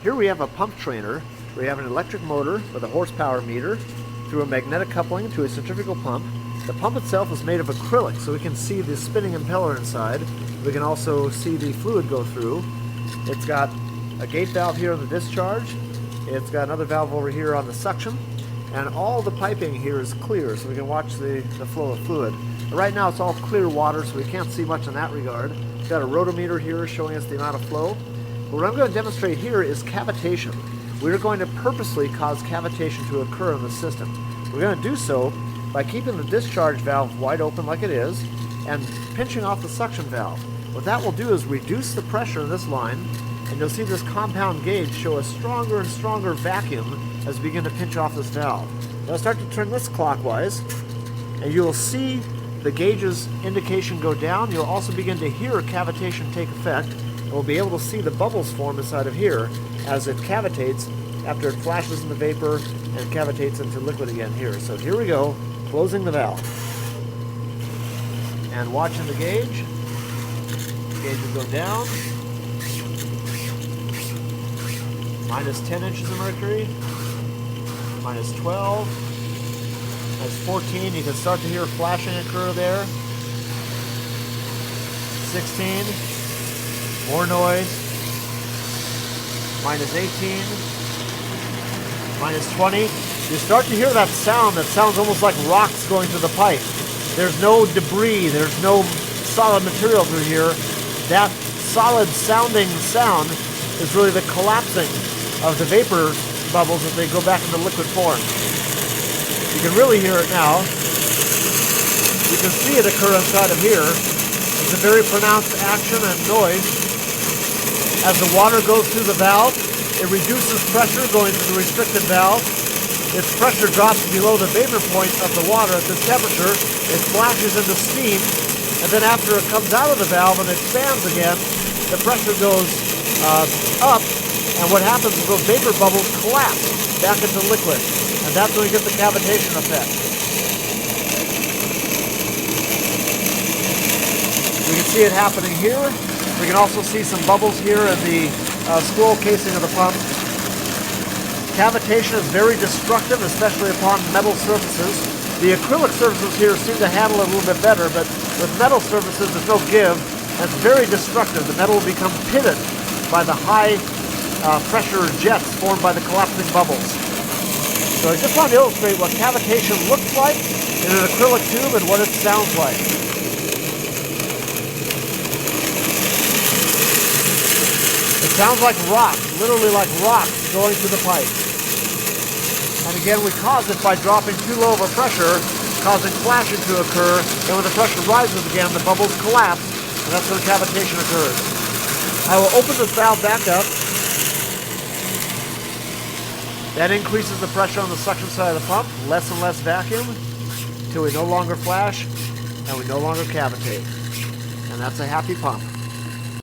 Here we have a pump trainer. We have an electric motor with a horsepower meter through a magnetic coupling to a centrifugal pump. The pump itself is made of acrylic, so we can see the spinning impeller inside. We can also see the fluid go through. It's got a gate valve here on the discharge. It's got another valve over here on the suction. And all the piping here is clear, so we can watch the flow of fluid. But right now it's all clear water, so we can't see much in that regard. It's got a rotometer here showing us the amount of flow. But what I'm going to demonstrate here is cavitation. We're going to purposely cause cavitation to occur in the system. We're going to do so by keeping the discharge valve wide open like it is and pinching off the suction valve. What that will do is reduce the pressure in this line, and you'll see this compound gauge show a stronger and stronger vacuum as we begin to pinch off this valve. Now start to turn this clockwise, and you'll see the gauge's indication go down. You'll also begin to hear cavitation take effect, and we'll be able to see the bubbles form inside of here as it cavitates after it flashes into vapor and cavitates into liquid again here. So here we go, closing the valve. And watching the gauge. The gauge will go down. Minus 10 inches of mercury. Minus 12. Minus 14. You can start to hear flashing occur there. 16. More noise. Minus 18. Minus 20. You start to hear that sound that sounds almost like rocks going through the pipe. There's no debris, there's no solid material through here. That solid sounding sound is really the collapsing of the vapor bubbles as they go back into liquid form. You can really hear it now. You can see it occur inside of here. It's a very pronounced action and noise. As the water goes through the valve, it reduces pressure going through the restricted valve. Its pressure drops below the vapor point of the water at this temperature. It flashes into steam, and then after it comes out of the valve and expands again, the pressure goes up, and what happens is those vapor bubbles collapse back into liquid, and that's when we get the cavitation effect. We can see it happening here. We can also see some bubbles here in the scroll casing of the pump. Cavitation is very destructive, especially upon metal surfaces. The acrylic surfaces here seem to handle it a little bit better, but with metal surfaces there's no give, and it's very destructive. The metal will become pitted by the high pressure jets formed by the collapsing bubbles. So I just want to illustrate what cavitation looks like in an acrylic tube and what it sounds like. It sounds like rocks, literally like rocks going through the pipe. And again, we cause it by dropping too low of a pressure, causing flashing to occur, and when the pressure rises again, the bubbles collapse, and that's when cavitation occurs. I will open this valve back up. That increases the pressure on the suction side of the pump, less and less vacuum, until we no longer flash, and we no longer cavitate. And that's a happy pump.